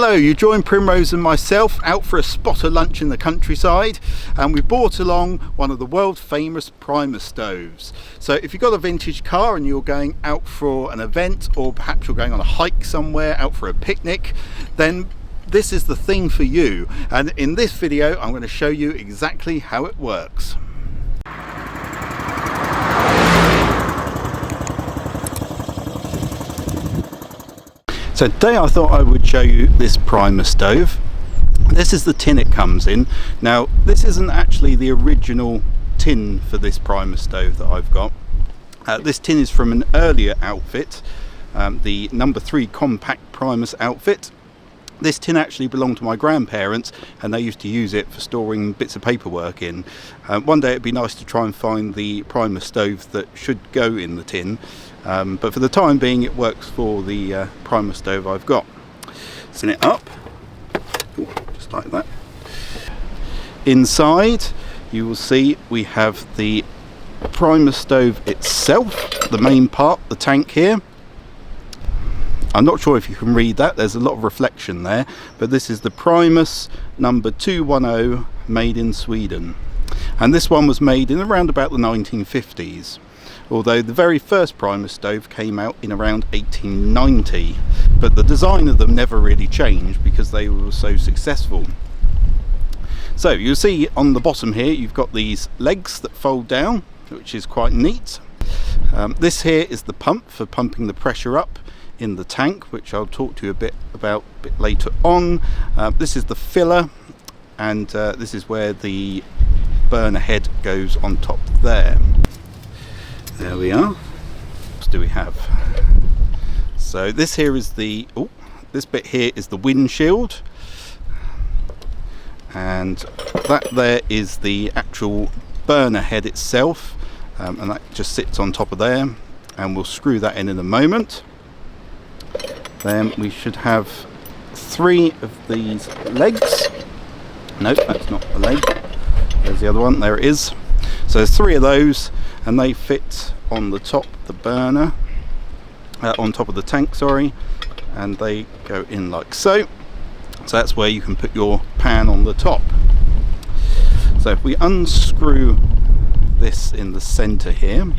Hello, you join Primrose and myself out for a spot of lunch in the countryside, and we brought along one of the world famous Primus stoves. So if you've got a vintage car and you're going out for an event, or perhaps you're going on a hike somewhere, out for a picnic, then this is the thing for you. And in this video I'm going to show you exactly how it works. So today I thought I would show you this Primus stove. This is the tin it comes in. Now this isn't actually the original tin for this Primus stove that I've got. This tin is from an earlier outfit, the number 3 compact Primus outfit. This tin actually belonged to my grandparents and they used to use it for storing bits of paperwork in. One day it'd be nice to try and find the Primus stove that should go in the tin. But for the time being it works for the Primus stove I've got. Spin it up, just like that. Inside you will see we have the Primus stove itself, the main part, the tank here. I'm not sure if you can read that, there's a lot of reflection there, but this is the Primus number 210, made in Sweden. And this one was made in around about the 1950s. Although the very first Primus stove came out in around 1890, but the design of them never really changed because they were so successful. So you'll see on the bottom here you've got these legs that fold down, which is quite neat. This here is the pump for pumping the pressure up in the tank, which I'll talk to you a bit about later on. This is the filler, and this is where the burner head goes on top there. There we are. What do we have? So this here is the, this bit here is the windshield, and that there is the actual burner head itself, and that just sits on top of there, and we'll screw that in a moment. Then we should have 3 of these legs. Nope, that's not a leg. There's the other one, there it is. So there's 3 of those, and they fit on the top of the burner, on top of the tank, sorry, and they go in like so. So that's where you can put your pan on the top. So if we unscrew this in the center here,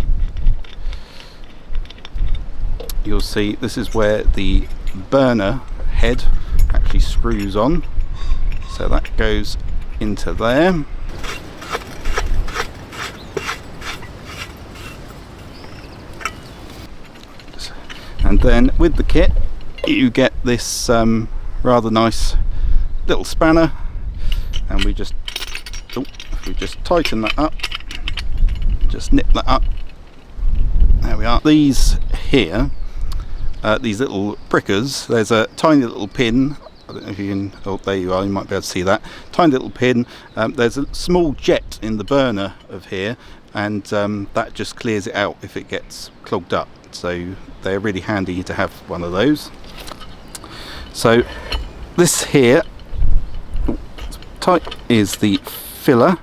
you'll see this is where the burner head actually screws on. So that goes into there. And then with the kit you get this rather nice little spanner, and we just if we just tighten that up, just nip that up, there we are. These here, these little prickers, there's a tiny little pin, I don't know if you can, oh there you are, you might be able to see that tiny little pin. There's a small jet in the burner of here, and that just clears it out if it gets clogged up, so they're really handy to have one of those. So this here type is the filler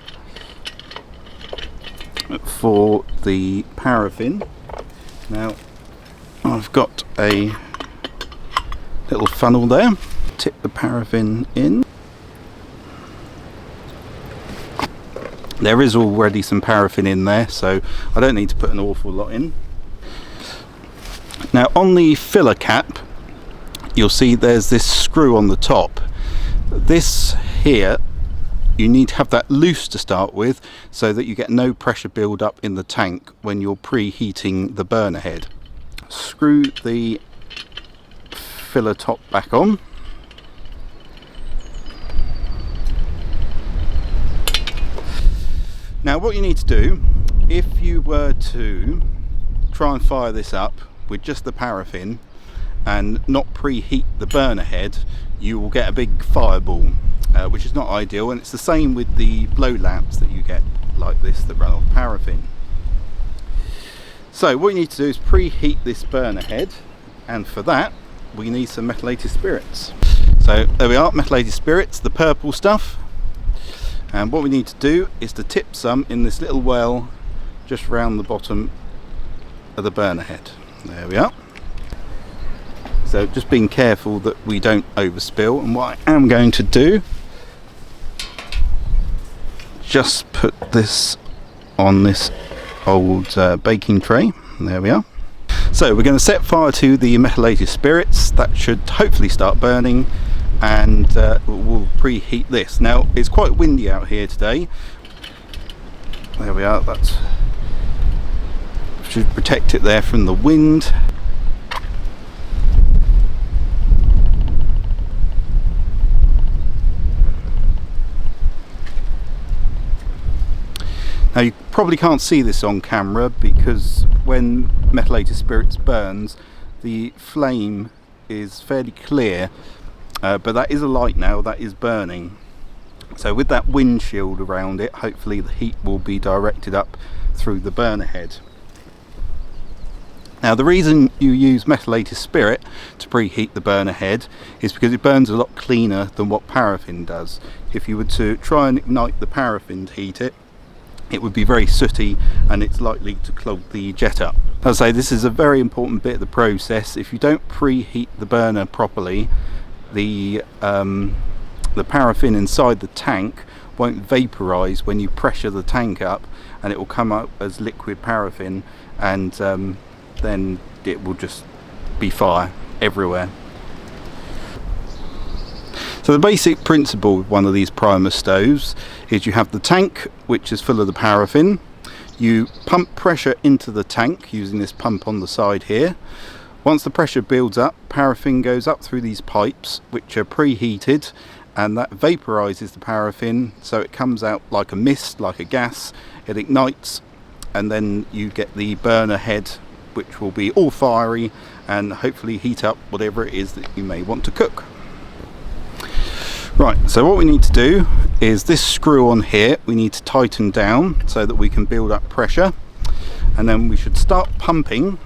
for the paraffin. Now I've got a little funnel there, tip the paraffin in. There is already some paraffin in there, so I don't need to put an awful lot in. Now on the filler cap you'll see there's this screw on the top. This here, you need to have that loose to start with so that you get no pressure build up in the tank when you're preheating the burner head. Screw the filler top back on. Now what you need to do, if you were to try and fire this up with just the paraffin and not preheat the burner head, you will get a big fireball, which is not ideal, and it's the same with the blow lamps that you get like this that run off paraffin. So what you need to do is preheat this burner head, and for that we need some methylated spirits. So there we are, methylated spirits, the purple stuff, and what we need to do is to tip some in this little well just round the bottom of the burner head. There we are. So just being careful that we don't overspill. And what I am going to do, just put this on this old baking tray. There we are. So we're going to set fire to the methylated spirits. That should hopefully start burning, and we'll preheat this. Now it's quite windy out here today. There we are. That should protect it there from the wind. Now you probably can't see this on camera because when methylated spirits burns, the flame is fairly clear, but that is a light now, that is burning. So with that windshield around it, hopefully the heat will be directed up through the burner head. Now the reason you use methylated spirit to preheat the burner head is because it burns a lot cleaner than what paraffin does. If you were to try and ignite the paraffin to heat it, it would be very sooty and it's likely to clog the jet up. As I say, this is a very important bit of the process. If you don't preheat the burner properly, the paraffin inside the tank won't vaporize when you pressure the tank up, and it will come up as liquid paraffin, and then it will just be fire everywhere. So the basic principle with one of these Primus stoves is you have the tank, which is full of the paraffin. You pump pressure into the tank using this pump on the side here. Once the pressure builds up, paraffin goes up through these pipes, which are preheated, and that vaporizes the paraffin, so it comes out like a mist, like a gas. It ignites, and then you get the burner head, which will be all fiery and hopefully heat up whatever it is that you may want to cook. Right, so what we need to do is this screw on here, we need to tighten down so that we can build up pressure, and then we should start pumping.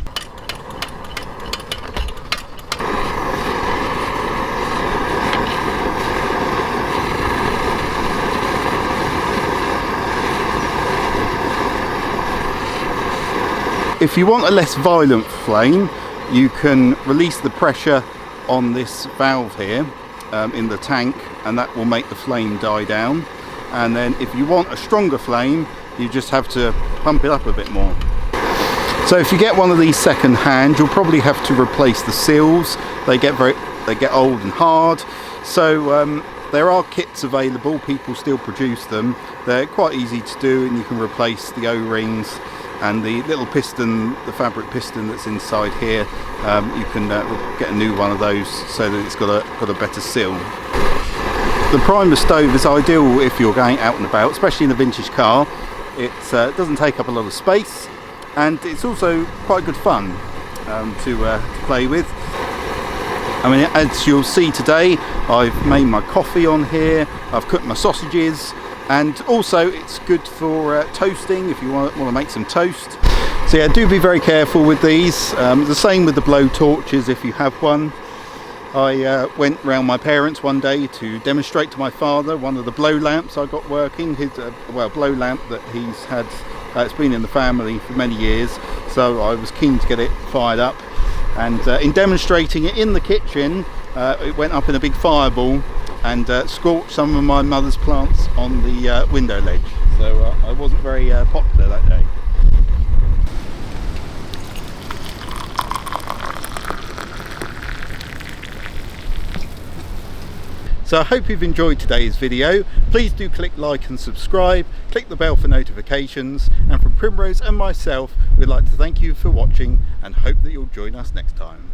If you want a less violent flame, you can release the pressure on this valve here in the tank, and that will make the flame die down. And then if you want a stronger flame, you just have to pump it up a bit more. So if you get one of these second hand, you'll probably have to replace the seals. They get old and hard. So there are kits available, people still produce them. They're quite easy to do, and you can replace the O-rings and the little piston, the fabric piston that's inside here. You can get a new one of those so that it's got a better seal. The Primus stove is ideal if you're going out and about, especially in a vintage car. It doesn't take up a lot of space, and it's also quite good fun to play with. I mean, as you'll see today, I've made my coffee on here, I've cooked my sausages, and also it's good for toasting if you want to make some toast. So yeah, do be very careful with these. The same with the blow torches if you have one. I went round my parents one day to demonstrate to my father one of the blow lamps I got working. His blow lamp that he's had, it's been in the family for many years, so I was keen to get it fired up. And in demonstrating it in the kitchen, it went up in a big fireball and scorched some of my mother's plants on the window ledge. So I wasn't very popular that day. So I hope you've enjoyed today's video. Please do click like and subscribe, click the bell for notifications, and from Primrose and myself, we'd like to thank you for watching and hope that you'll join us next time.